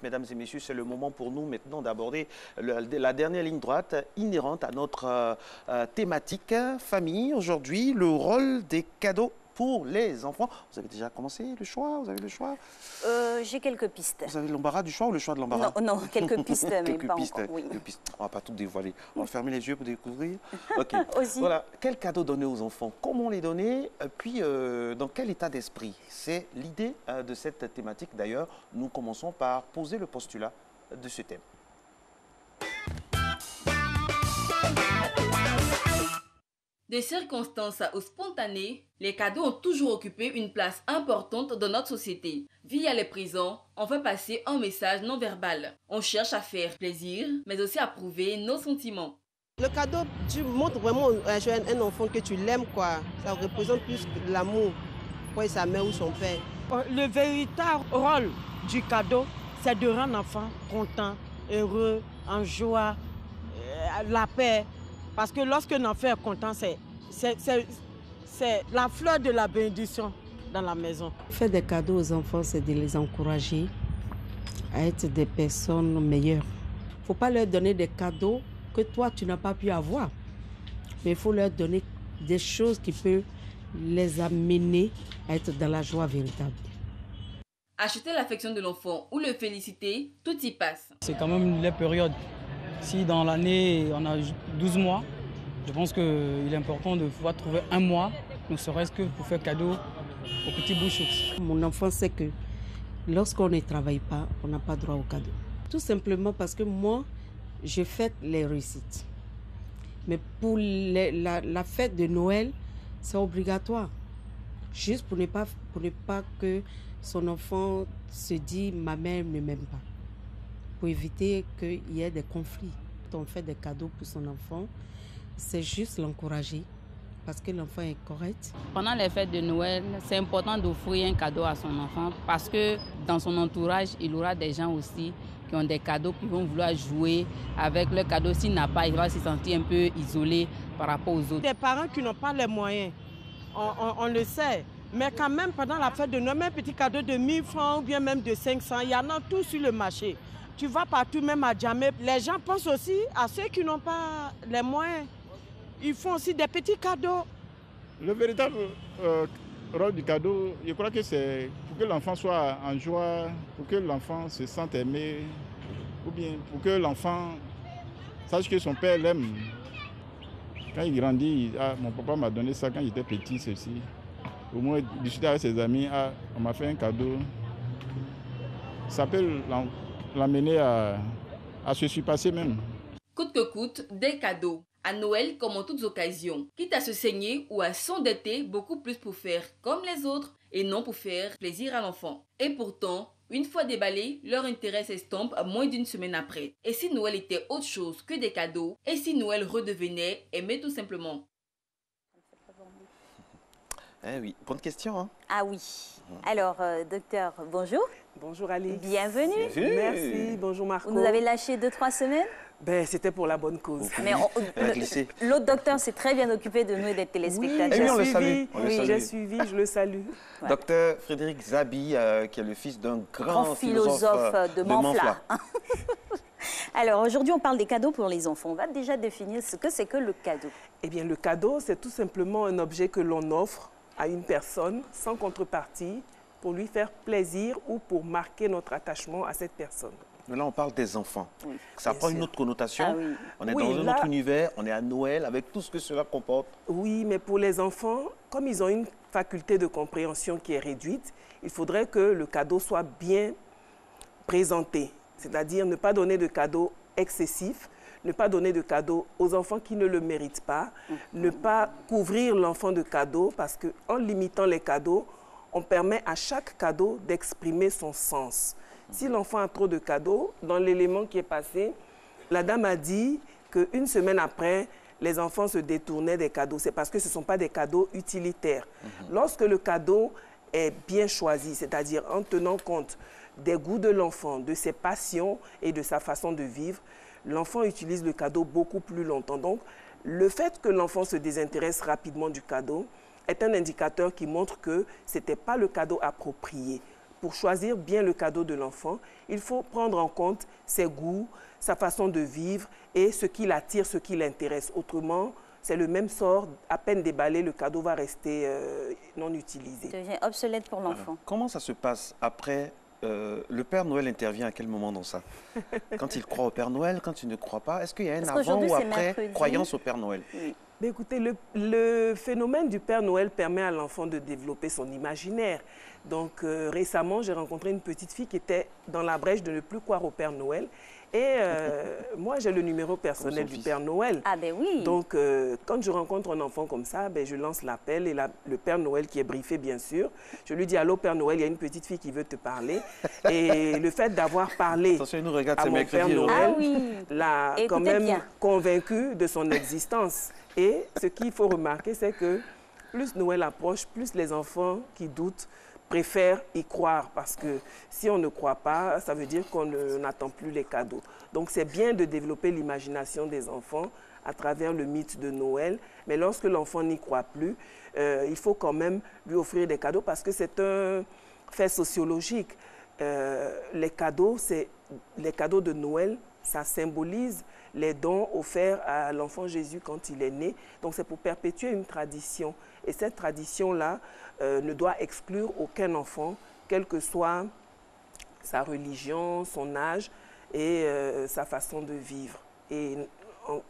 Mesdames et messieurs, c'est le moment pour nous maintenant d'aborder la dernière ligne droite inhérente à notre thématique famille. Aujourd'hui, le rôle des cadeaux pour les enfants. Vous avez déjà commencé le choix? Vous avez le choix? J'ai quelques pistes. Vous avez l'embarras du choix ou le choix de l'embarras? Non, non, quelques pistes, mais pas encore. Oui. Quelques pistes. On ne va pas tout dévoiler. On va fermer les yeux pour découvrir. Ok. Aussi. Voilà. Quel cadeau donner aux enfants? Comment les donner? Puis, dans quel état d'esprit? C'est l'idée de cette thématique. D'ailleurs, nous commençons par poser le postulat de ce thème. Des circonstances ou spontanées, les cadeaux ont toujours occupé une place importante dans notre société. Via les présents, on fait passer un message non verbal. On cherche à faire plaisir, mais aussi à prouver nos sentiments. Le cadeau, tu montres vraiment à un enfant que tu l'aimes, quoi. Ça représente plus que l'amour pour sa mère ou son père. Le véritable rôle du cadeau, c'est de rendre l'enfant content, heureux, en joie, la paix. Parce que lorsque l'enfant est content, c'est la fleur de la bénédiction dans la maison. Faire des cadeaux aux enfants, c'est de les encourager à être des personnes meilleures. Il ne faut pas leur donner des cadeaux que toi, tu n'as pas pu avoir. Mais il faut leur donner des choses qui peuvent les amener à être dans la joie véritable. Acheter l'affection de l'enfant ou le féliciter, tout y passe. C'est quand même les périodes. Si dans l'année, on a 12 mois, je pense qu'il est important de pouvoir trouver un mois, ne serait-ce que pour faire cadeau aux petits bouchons. Mon enfant sait que lorsqu'on ne travaille pas, on n'a pas droit au cadeau. Tout simplement parce que moi, je fête les réussites. Mais pour la fête de Noël, c'est obligatoire. Juste pour ne pas que son enfant se dise « ma mère ne m'aime pas ». Pour éviter qu'il y ait des conflits. Quand on fait des cadeaux pour son enfant, c'est juste l'encourager parce que l'enfant est correct. Pendant les fêtes de Noël, c'est important d'offrir un cadeau à son enfant parce que dans son entourage, il aura des gens aussi qui ont des cadeaux, qui vont vouloir jouer avec le cadeau. S'il n'a pas, il va se sentir un peu isolé par rapport aux autres. Des parents qui n'ont pas les moyens, on le sait. Mais quand même, pendant la fête de Noël, un petit cadeau de 1000 francs ou bien même de 500, il y en a tout sur le marché. Tu vas partout, même à Djamé. Les gens pensent aussi à ceux qui n'ont pas les moyens. Ils font aussi des petits cadeaux. Le véritable rôle du cadeau, je crois que c'est pour que l'enfant soit en joie, pour que l'enfant se sente aimé, ou bien pour que l'enfant sache que son père l'aime. Quand il grandit, mon papa m'a donné ça quand j'étais petit, ceci. Au moins, discuter avec ses amis, on m'a fait un cadeau. Ça peut l'amener à se surpasser même. Coûte que coûte, des cadeaux. À Noël, comme en toutes occasions, quitte à se saigner ou à s'endetter beaucoup plus pour faire comme les autres et non pour faire plaisir à l'enfant. Et pourtant, une fois déballé, leur intérêt s'estompe moins d'une semaine après. Et si Noël était autre chose que des cadeaux? Et si Noël redevenait aimer tout simplement? Eh oui, bonne question. Hein? Ah oui. Alors, docteur, bonjour. Bonjour Ali. Bienvenue. Merci, bonjour Marco. Vous nous avez lâché 2-3 semaines? Ben, c'était pour la bonne cause. Mais l'autre docteur s'est très bien occupé de nous et des téléspectateurs. Oui, j'ai suivi, je le salue. Ouais. Docteur Frédéric Zabi, qui est le fils d'un grand philosophe de Manfla. Alors, aujourd'hui, on parle des cadeaux pour les enfants. On va déjà définir ce que c'est que le cadeau. Eh bien, le cadeau, c'est tout simplement un objet que l'on offre à une personne sans contrepartie pour lui faire plaisir ou pour marquer notre attachement à cette personne. Mais là, on parle des enfants. Oui, ça prend une autre connotation. Ah, oui. On est dans un autre univers, on est à Noël avec tout ce que cela comporte. Oui, mais pour les enfants, comme ils ont une faculté de compréhension qui est réduite, il faudrait que le cadeau soit bien présenté. C'est-à-dire ne pas donner de cadeaux excessifs, ne pas donner de cadeaux aux enfants qui ne le méritent pas, ne pas couvrir l'enfant de cadeaux parce qu'en limitant les cadeaux, on permet à chaque cadeau d'exprimer son sens. Si l'enfant a trop de cadeaux, dans l'élément qui est passé, la dame a dit qu'une semaine après, les enfants se détournaient des cadeaux. C'est parce que ce ne sont pas des cadeaux utilitaires. Lorsque le cadeau est bien choisi, c'est-à-dire en tenant compte des goûts de l'enfant, de ses passions et de sa façon de vivre, l'enfant utilise le cadeau beaucoup plus longtemps. Donc, le fait que l'enfant se désintéresse rapidement du cadeau est un indicateur qui montre que ce n'était pas le cadeau approprié pour choisir bien le cadeau de l'enfant, il faut prendre en compte ses goûts, sa façon de vivre et ce qui l'attire, ce qui l'intéresse. Autrement, c'est le même sort, à peine déballé, le cadeau va rester non utilisé. Il devient obsolète pour l'enfant. Comment ça se passe après le Père Noël intervient à quel moment dans ça? Quand il croit au Père Noël, quand il ne croit pas? Est-ce qu'il y a un avant ou après croyance au Père Noël? Oui. Mais écoutez, le phénomène du Père Noël permet à l'enfant de développer son imaginaire. Donc récemment, j'ai rencontré une petite fille qui était dans la brèche de ne plus croire au Père Noël. Et moi, j'ai le numéro personnel du Père Noël. Ah ben oui. Donc, quand je rencontre un enfant comme ça, ben, je lance l'appel et le Père Noël qui est briefé, bien sûr. Je lui dis, allô Père Noël, il y a une petite fille qui veut te parler. Et le fait d'avoir parlé à mon Père Noël l'a quand même convaincu de son existence. Et ce qu'il faut remarquer, c'est que plus Noël approche, plus les enfants qui doutent préfèrent y croire, parce que si on ne croit pas, ça veut dire qu'on n'attend plus les cadeaux. Donc c'est bien de développer l'imagination des enfants à travers le mythe de Noël, mais lorsque l'enfant n'y croit plus, il faut quand même lui offrir des cadeaux, parce que c'est un fait sociologique. Les cadeaux de Noël, ça symbolise les dons offerts à l'enfant Jésus quand il est né. Donc c'est pour perpétuer une tradition. Et cette tradition-là ne doit exclure aucun enfant, quelle que soit sa religion, son âge et sa façon de vivre. Et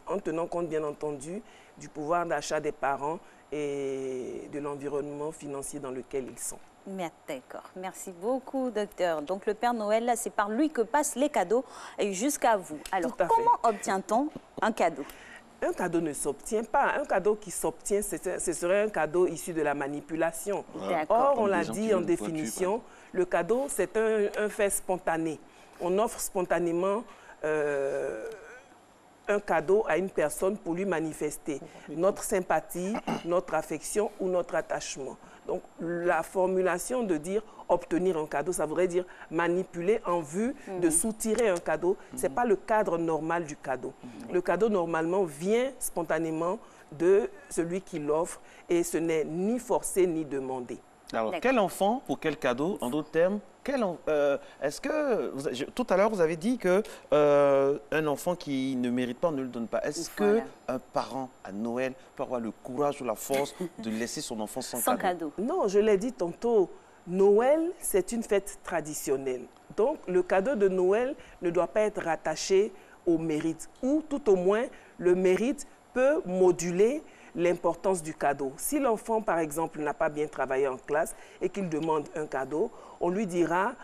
en tenant compte, bien entendu, du pouvoir d'achat des parents et de l'environnement financier dans lequel ils sont. D'accord. Merci beaucoup, docteur. Donc, le Père Noël, là, c'est par lui que passent les cadeaux jusqu'à vous. Alors, comment obtient-on un cadeau? Un cadeau ne s'obtient pas. Un cadeau qui s'obtient, ce serait un cadeau issu de la manipulation. Or, on l'a dit en définition, le cadeau, c'est un fait spontané. On offre spontanément un cadeau à une personne pour lui manifester notre sympathie, notre affection ou notre attachement. Donc, la formulation de dire obtenir un cadeau, ça voudrait dire manipuler en vue de soutirer un cadeau. Ce n'est pas le cadre normal du cadeau. Le cadeau, normalement, vient spontanément de celui qui l'offre et ce n'est ni forcé ni demandé. Alors, quel enfant pour quel cadeau? En d'autres termes, est-ce que, tout à l'heure, vous avez dit qu'un enfant qui ne mérite pas, on ne le donne pas. Est-ce qu'un parent à Noël peut avoir le courage ou la force de laisser son enfant sans cadeau? Non, je l'ai dit tantôt, Noël, c'est une fête traditionnelle. Donc, le cadeau de Noël ne doit pas être rattaché au mérite. Ou tout au moins, le mérite peut moduler l'importance du cadeau. Si l'enfant, par exemple, n'a pas bien travaillé en classe et qu'il demande un cadeau, on lui dira,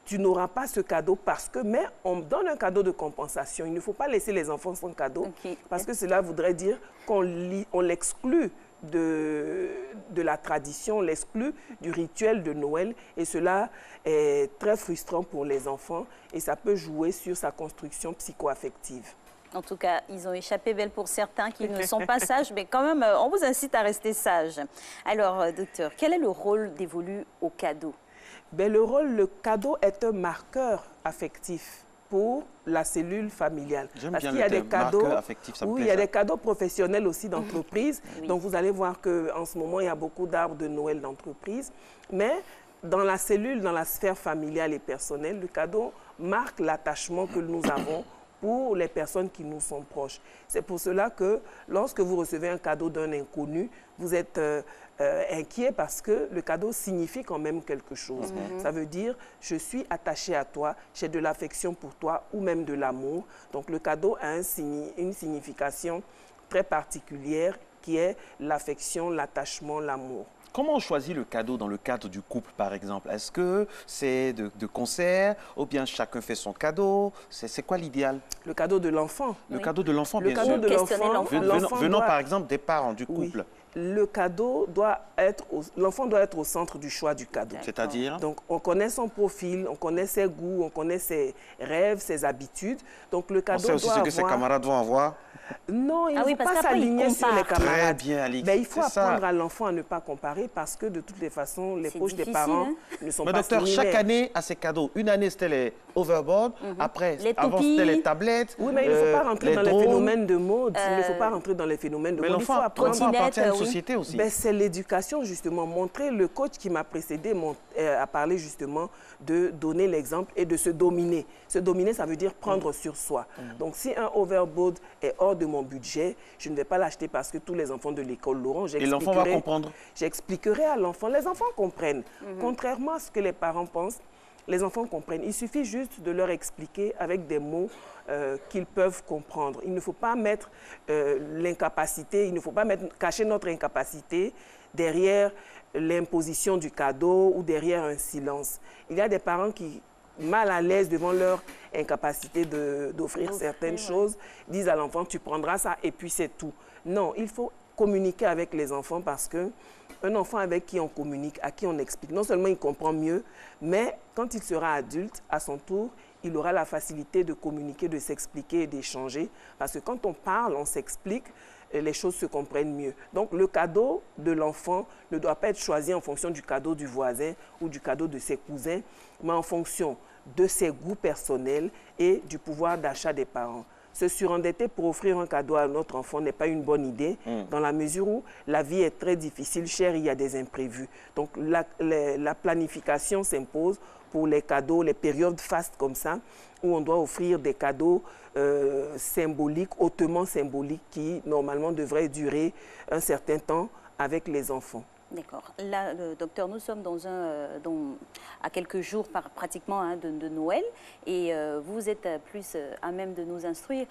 tu n'auras pas ce cadeau parce que, mais on donne un cadeau de compensation. Il ne faut pas laisser les enfants sans cadeau parce que cela voudrait dire qu'on l'exclut de la tradition, l'exclut du rituel de Noël et cela est très frustrant pour les enfants et ça peut jouer sur sa construction psycho-affective. En tout cas, ils ont échappé belle pour certains qui ne sont pas sages, mais quand même, on vous incite à rester sage. Alors, docteur, quel est le rôle dévolu au cadeau? Ben, le cadeau est un marqueur affectif pour la cellule familiale. Parce qu'il y a des cadeaux, il y a des cadeaux professionnels aussi d'entreprise. Donc, vous allez voir qu'en ce moment, il y a beaucoup d'arbres de Noël d'entreprise. Mais dans la cellule, dans la sphère familiale et personnelle, le cadeau marque l'attachement que nous avons pour les personnes qui nous sont proches. C'est pour cela que lorsque vous recevez un cadeau d'un inconnu, vous êtes inquiet parce que le cadeau signifie quand même quelque chose. Ça veut dire, je suis attaché à toi, j'ai de l'affection pour toi ou même de l'amour. Donc le cadeau a une signification très particulière qui est l'affection, l'attachement, l'amour. Comment on choisit le cadeau dans le cadre du couple, par exemple? Est-ce que c'est de concert ou bien chacun fait son cadeau? C'est quoi l'idéal? Le cadeau de l'enfant. Le cadeau de l'enfant, bien sûr. Le cadeau de l'enfant. Venant, par exemple, des parents du couple. Le cadeau doit être, l'enfant doit être au centre du choix du cadeau. C'est-à-dire? Donc, on connaît son profil, on connaît ses goûts, on connaît ses rêves, ses habitudes. Donc, le cadeau doit avoir... On sait aussi ce que ses camarades vont avoir? Non, il ne faut pas s'aligner sur les camarades. Très bien, Alix. Mais il faut apprendre à l'enfant à ne pas comparer parce que, de toutes les façons, les poches des parents ne sont pas similaires. Docteur, chaque année a ses cadeaux. Une année, c'était les overboard. Après, avant, c'était les tablettes. Oui, mais il ne faut pas rentrer dans les phénomènes de mode. Il ne faut pas rentrer dans les phénomènes de mode. Mais l'enfant apprend à partir société aussi. Ben, c'est l'éducation, justement. Montrer, le coach qui m'a précédé a parlé justement de donner l'exemple et de se dominer. Se dominer, ça veut dire prendre sur soi. Donc, si un overboard est hors de mon budget, je ne vais pas l'acheter parce que tous les enfants de l'école l'auront. Et l'enfant va comprendre. J'expliquerai à l'enfant. Les enfants comprennent. Contrairement à ce que les parents pensent, les enfants comprennent. Il suffit juste de leur expliquer avec des mots qu'ils peuvent comprendre. Il ne faut pas mettre l'incapacité, il ne faut pas cacher notre incapacité derrière l'imposition du cadeau ou derrière un silence. Il y a des parents qui, mal à l'aise devant leur incapacité d'offrir certaines choses, disent à l'enfant, tu prendras ça et puis c'est tout. Non, il faut communiquer avec les enfants parce que un enfant avec qui on communique, à qui on explique, non seulement il comprend mieux, mais quand il sera adulte, à son tour, il aura la facilité de communiquer, de s'expliquer et d'échanger. Parce que quand on parle, on s'explique, les choses se comprennent mieux. Donc le cadeau de l'enfant ne doit pas être choisi en fonction du cadeau du voisin ou du cadeau de ses cousins, mais en fonction de ses goûts personnels et du pouvoir d'achat des parents. Se surendetter pour offrir un cadeau à notre enfant n'est pas une bonne idée, dans la mesure où la vie est très difficile, chère, il y a des imprévus. Donc la planification s'impose pour les cadeaux, les périodes fastes comme ça, où on doit offrir des cadeaux symboliques, hautement symboliques, qui normalement devraient durer un certain temps avec les enfants. D'accord. Là, docteur, nous sommes à quelques jours pratiquement de Noël et vous êtes plus à même de nous instruire.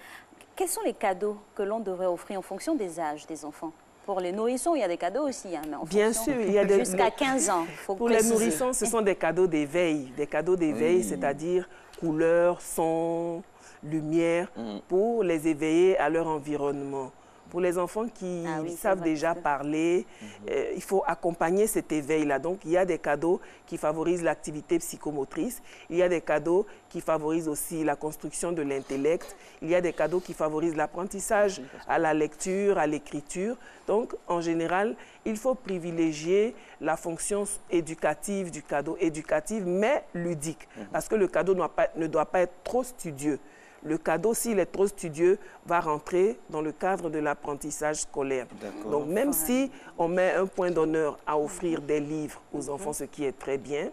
Quels sont les cadeaux que l'on devrait offrir en fonction des âges des enfants? Pour les nourrissons, il y a des cadeaux aussi. Mais en bien sûr, il y a des... Jusqu'à 15 ans, faut pour préciser. Les nourrissons, ce sont des cadeaux d'éveil. Des cadeaux d'éveil, c'est-à-dire couleurs, sons, lumière, pour les éveiller à leur environnement. Pour les enfants qui savent déjà parler, il faut accompagner cet éveil-là. Donc, il y a des cadeaux qui favorisent l'activité psychomotrice. Il y a des cadeaux qui favorisent aussi la construction de l'intellect. Il y a des cadeaux qui favorisent l'apprentissage à la lecture, à l'écriture. Donc, en général, il faut privilégier la fonction éducative du cadeau, éducative mais ludique. Parce que le cadeau ne doit pas être trop studieux. Le cadeau, s'il est trop studieux, va rentrer dans le cadre de l'apprentissage scolaire. Donc, même si on met un point d'honneur à offrir des livres aux enfants, ce qui est très bien,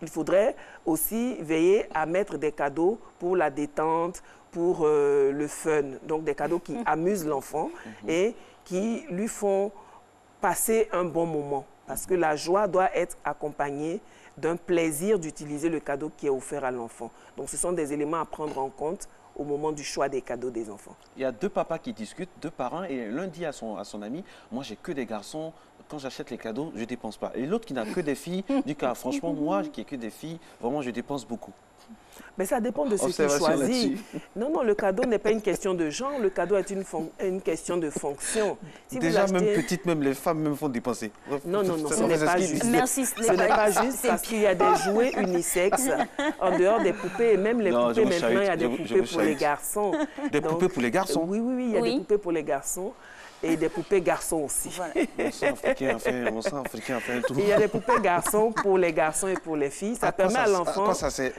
il faudrait aussi veiller à mettre des cadeaux pour la détente, pour le fun. Donc, des cadeaux qui amusent l'enfant et qui lui font passer un bon moment. Parce que la joie doit être accompagnée d'un plaisir d'utiliser le cadeau qui est offert à l'enfant. Donc, ce sont des éléments à prendre en compte au moment du choix des cadeaux des enfants. Il y a deux papas qui discutent, deux parents, et l'un dit à son ami, moi j'ai que des garçons, quand j'achète les cadeaux, je ne dépense pas. Et l'autre qui n'a que des filles dit que franchement, moi qui n'ai que des filles, vraiment je dépense beaucoup. Mais ça dépend de ce qu'il choisit. Non, non, le cadeau n'est pas une question de genre, le cadeau est une question de fonction. Si déjà, même petites, même les femmes même font dépenser. Non, non, non, ce n'est pas juste. Merci, ce n'est pas juste parce qu'il y a des jouets unisexes en dehors des poupées. Et même les poupées, maintenant, il y a des poupées pour les garçons. Des poupées pour les garçons? Oui, oui, oui, il y a des poupées pour les garçons. Et des poupées garçons aussi. Voilà. Mon sang africain a fait un tour. Il y a des poupées garçons pour les garçons et pour les filles. Ça permet à l'enfant,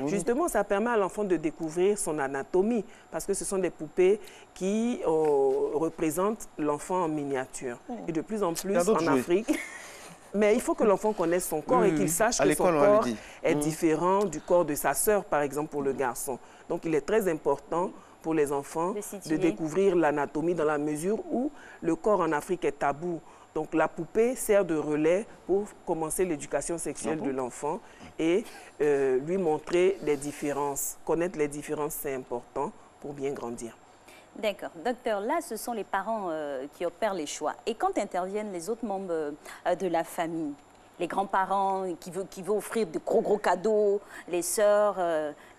justement, ça permet à l'enfant de découvrir son anatomie. Parce que ce sont des poupées qui représentent l'enfant en miniature. Et de plus en plus en Afrique. Mais il faut que l'enfant connaisse son corps et qu'il sache que son corps est différent du corps de sa sœur, par exemple, pour le garçon. Donc, il est très important pour les enfants de découvrir l'anatomie dans la mesure où le corps en Afrique est tabou. Donc la poupée sert de relais pour commencer l'éducation sexuelle de l'enfant et lui montrer les différences. Connaître les différences, c'est important pour bien grandir. D'accord. Docteur, là, ce sont les parents qui opèrent les choix. Et quand interviennent les autres membres de la famille, les grands-parents qui veulent offrir de gros cadeaux, les sœurs,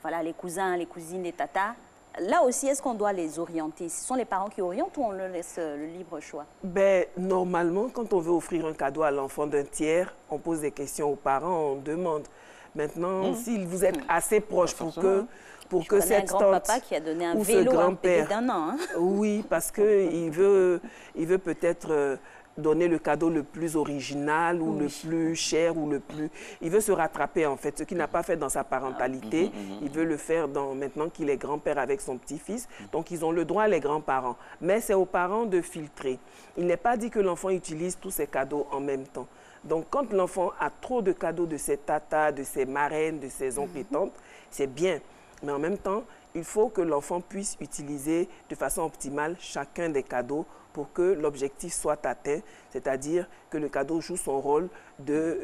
voilà, les cousins, les cousines, les tatas, là aussi, est-ce qu'on doit les orienter? Ce sont les parents qui orientent ou on leur laisse le libre choix? Ben, normalement, quand on veut offrir un cadeau à l'enfant d'un tiers, on pose des questions aux parents, on demande. Maintenant, s'il vous êtes assez proche pour que cette tante grand-papa qui a donné un vélo à un bébé d'1 an. Oui, parce qu'il veut peut-être donner le cadeau le plus original ou le plus cher ou le plus... Il veut se rattraper en fait, ce qu'il n'a pas fait dans sa parentalité, il veut le faire maintenant qu'il est grand-père avec son petit-fils. Donc ils ont le droit, les grands-parents. Mais c'est aux parents de filtrer. Il n'est pas dit que l'enfant utilise tous ses cadeaux en même temps. Donc quand l'enfant a trop de cadeaux de ses tatas, de ses marraines, de ses oncles et tantes, c'est bien. Mais en même temps, il faut que l'enfant puisse utiliser de façon optimale chacun des cadeaux pour que l'objectif soit atteint, c'est-à-dire que le cadeau joue son rôle de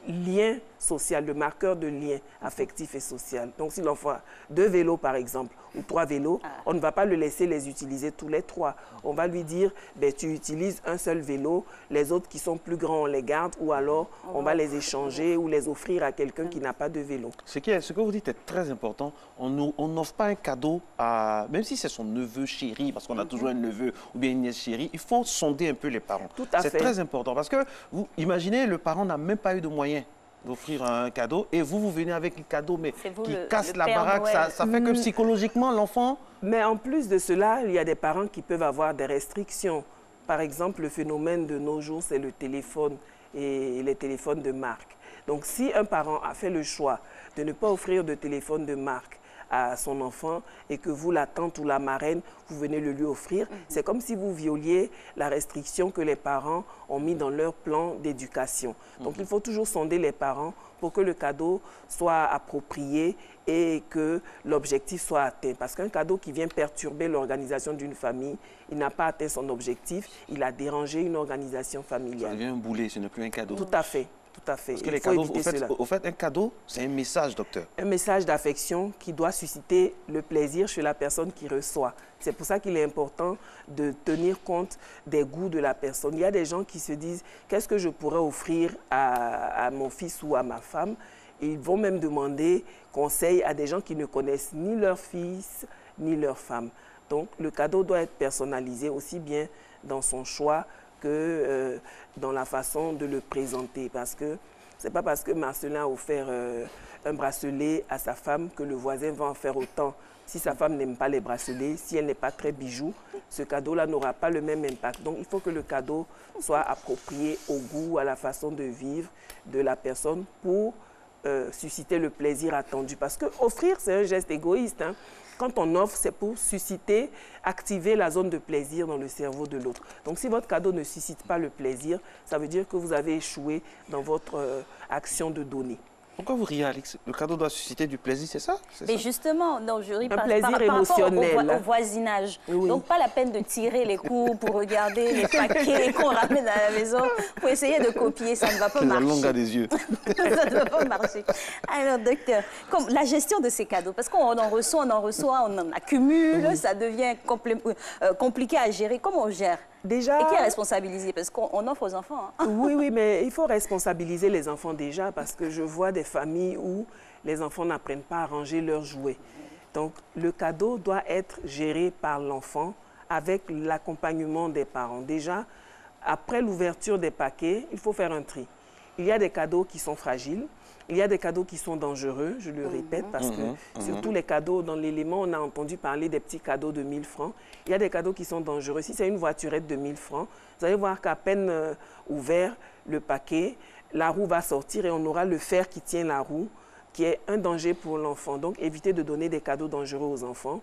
lien social, le marqueur de lien affectif et social. Donc si l'enfant a 2 vélos par exemple, ou 3 vélos, on ne va pas le laisser les utiliser tous les 3. On va lui dire, ben, tu utilises un seul vélo, les autres qui sont plus grands, on les garde, ou alors on va les échanger ou les offrir à quelqu'un qui n'a pas de vélo. Ce que vous dites est très important. On n'offre pas un cadeau à... Même si c'est son neveu chéri, parce qu'on a toujours un neveu ou bien une nièce chérie, il faut sonder un peu les parents. Tout à fait. C'est très important parce que, vous imaginez, le parent n'a même pas eu de moyens d'offrir un cadeau et vous venez avec un cadeau mais qui casse la baraque, ça fait que psychologiquement l'enfant... Mais en plus de cela, il y a des parents qui peuvent avoir des restrictions. Par exemple, le phénomène de nos jours, c'est le téléphone et les téléphones de marque. Donc si un parent a fait le choix de ne pas offrir de téléphone de marque à son enfant et que vous, la tante ou la marraine, vous venez le lui offrir, c'est comme si vous violiez la restriction que les parents ont mis dans leur plan d'éducation. Donc il faut toujours sonder les parents pour que le cadeau soit approprié et que l'objectif soit atteint. Parce qu'un cadeau qui vient perturber l'organisation d'une famille, il n'a pas atteint son objectif, il a dérangé une organisation familiale. Ça devient un boulet, ce n'est plus un cadeau. Tout à fait. Tout à fait. Parce que les cadeaux, au fait, un cadeau, c'est un message, docteur. Un message d'affection qui doit susciter le plaisir chez la personne qui reçoit. C'est pour ça qu'il est important de tenir compte des goûts de la personne. Il y a des gens qui se disent, qu'est-ce que je pourrais offrir à mon fils ou à ma femme? Ils vont même demander conseil à des gens qui ne connaissent ni leur fils ni leur femme. Donc, le cadeau doit être personnalisé aussi bien dans son choix que dans la façon de le présenter. Parce que ce n'est pas parce que Marcelin a offert un bracelet à sa femme que le voisin va en faire autant. Si sa femme n'aime pas les bracelets, si elle n'est pas très bijou, ce cadeau-là n'aura pas le même impact. Donc il faut que le cadeau soit approprié au goût, à la façon de vivre de la personne pour susciter le plaisir attendu. Parce que offrir, c'est un geste égoïste, hein. Quand on offre, c'est pour susciter, activer la zone de plaisir dans le cerveau de l'autre. Donc, si votre cadeau ne suscite pas le plaisir, ça veut dire que vous avez échoué dans votre action de donner. Pourquoi vous riez, Alix? Le cadeau doit susciter du plaisir, c'est ça? Mais justement, non, je ris par rapport au voisinage. Oui. Donc, pas la peine de tirer les coups pour regarder les paquets qu'on ramène à la maison pour essayer de copier. Ça ne va pas marcher. La longue des yeux. Ça ne va pas marcher. Alors, docteur, comme la gestion de ces cadeaux, parce qu'on en reçoit, on en accumule, ça devient compliqué à gérer. Comment on gère? Déjà, et qui est responsabilisé? Parce qu'on offre aux enfants. Hein. Oui, mais il faut responsabiliser les enfants déjà parce que je vois des familles où les enfants n'apprennent pas à ranger leurs jouets. Donc, le cadeau doit être géré par l'enfant avec l'accompagnement des parents. Déjà, après l'ouverture des paquets, il faut faire un tri. Il y a des cadeaux qui sont fragiles. Il y a des cadeaux qui sont dangereux, je le répète, parce que surtout les cadeaux dans l'élément, on a entendu parler des petits cadeaux de 1000 francs. Il y a des cadeaux qui sont dangereux. Si c'est une voiturette de 1000 francs, vous allez voir qu'à peine ouvert le paquet, la roue va sortir et on aura le fer qui tient la roue, qui est un danger pour l'enfant. Donc, évitez de donner des cadeaux dangereux aux enfants.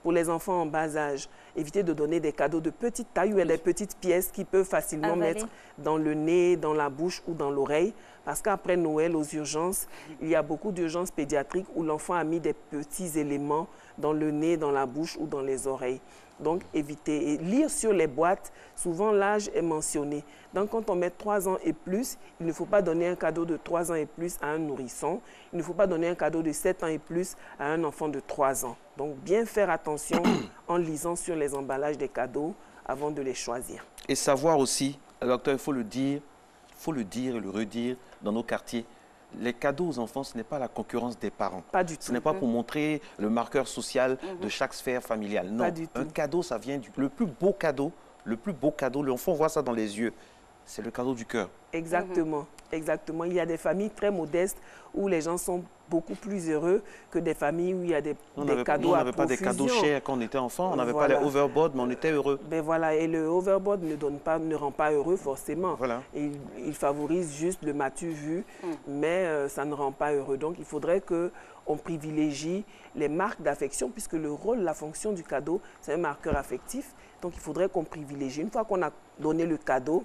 Pour les enfants en bas âge, évitez de donner des cadeaux de petite taille ou des petites pièces qui peuvent facilement mettre dans le nez, dans la bouche ou dans l'oreille. Parce qu'après Noël, aux urgences, il y a beaucoup d'urgences pédiatriques où l'enfant a mis des petits éléments dans le nez, dans la bouche ou dans les oreilles. Donc, évitez. Et lire sur les boîtes, souvent l'âge est mentionné. Donc, quand on met 3 ans et plus, il ne faut pas donner un cadeau de 3 ans et plus à un nourrisson. Il ne faut pas donner un cadeau de 7 ans et plus à un enfant de 3 ans. Donc, bien faire attention en lisant sur les emballages des cadeaux avant de les choisir. Et savoir aussi, docteur, il faut le dire et le redire dans nos quartiers. Les cadeaux aux enfants, ce n'est pas la concurrence des parents. Pas du tout. Ce n'est pas pour montrer le marqueur social de chaque sphère familiale. Non, pas du tout. Un cadeau, ça vient le plus beau cadeau, l'enfant voit ça dans les yeux. c'est le cadeau du cœur. Exactement, exactement. Il y a des familles très modestes où les gens sont beaucoup plus heureux que des familles où il y a des cadeaux à profusion. On n'avait pas des cadeaux chers quand on était enfant, on n'avait pas les overboard, mais on était heureux. Ben voilà, et le overboard ne rend pas heureux forcément. Voilà. Il favorise juste le m'as-tu vu, mais ça ne rend pas heureux. Donc il faudrait qu'on privilégie les marques d'affection, puisque le rôle, la fonction du cadeau, c'est un marqueur affectif. Donc il faudrait qu'on privilégie. Une fois qu'on a donné le cadeau,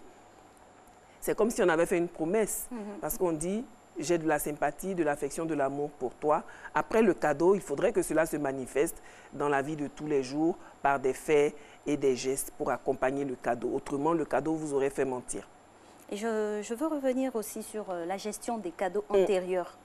c'est comme si on avait fait une promesse, parce qu'on dit « j'ai de la sympathie, de l'affection, de l'amour pour toi ». Après le cadeau, il faudrait que cela se manifeste dans la vie de tous les jours par des faits et des gestes pour accompagner le cadeau. Autrement, le cadeau vous aurait fait mentir. Et je veux revenir aussi sur la gestion des cadeaux antérieurs.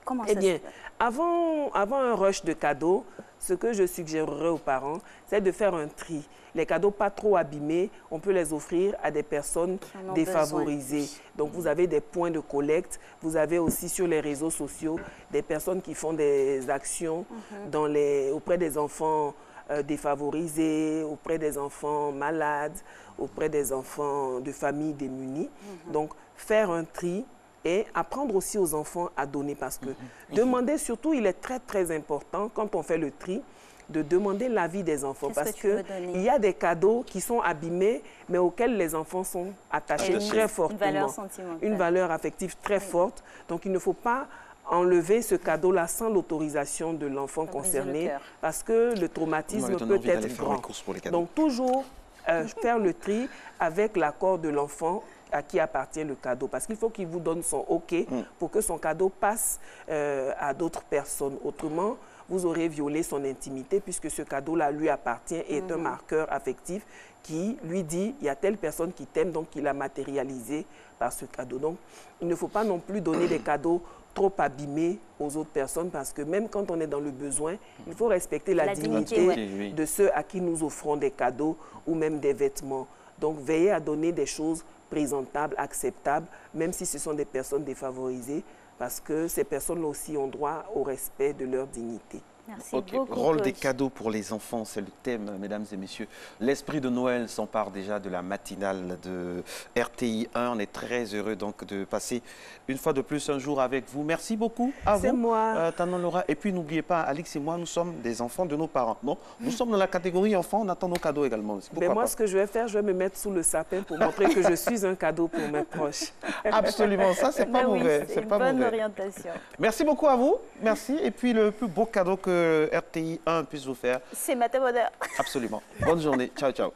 Comment ça se fait? Avant un rush de cadeaux, ce que je suggérerais aux parents, c'est de faire un tri. Les cadeaux pas trop abîmés, on peut les offrir à des personnes défavorisées. Donc, vous avez des points de collecte. Vous avez aussi sur les réseaux sociaux des personnes qui font des actions auprès des enfants défavorisés, auprès des enfants malades, auprès des enfants de familles démunies. Donc, faire un tri et apprendre aussi aux enfants à donner, parce que demander, surtout, il est très, très important quand on fait le tri, de demander l'avis des enfants, parce qu'il y a des cadeaux qui sont abîmés, mais auxquels les enfants sont attachés très fortement. Une valeur sentimentale. Une valeur affective très forte. Donc, il ne faut pas enlever ce cadeau-là sans l'autorisation de l'enfant concerné, parce que le traumatisme peut être grand. Donc, toujours faire le tri avec l'accord de l'enfant à qui appartient le cadeau, parce qu'il faut qu'il vous donne son OK pour que son cadeau passe à d'autres personnes. Autrement, vous aurez violé son intimité, puisque ce cadeau-là lui appartient et est un marqueur affectif qui lui dit il y a telle personne qui t'aime, donc il a matérialisé par ce cadeau. Donc, il ne faut pas non plus donner des cadeaux trop abîmés aux autres personnes, parce que même quand on est dans le besoin, il faut respecter la dignité de ceux à qui nous offrons des cadeaux ou même des vêtements. Donc, veillez à donner des choses présentables, acceptables, même si ce sont des personnes défavorisées, parce que ces personnes-là aussi ont droit au respect de leur dignité. Merci beaucoup. Rôle des cadeaux pour les enfants, c'est le thème, mesdames et messieurs. L'esprit de Noël s'empare déjà de la matinale de RTI 1. On est très heureux donc de passer une fois de plus un jour avec vous. Merci beaucoup à vous. C'est moi. Tanon Laura. Et puis n'oubliez pas, Alix et moi, nous sommes des enfants de nos parents. Non, nous sommes dans la catégorie enfants, on attend nos cadeaux également. Mais moi, ce que je vais faire, je vais me mettre sous le sapin pour montrer que je suis un cadeau pour mes proches. Absolument, ça c'est pas mauvais. C'est une bonne orientation. Merci beaucoup à vous. Merci. Et puis le plus beau cadeau que RTI 1 puisse vous faire, c'est Matin Bonheur. Absolument. Bonne journée. Ciao, ciao.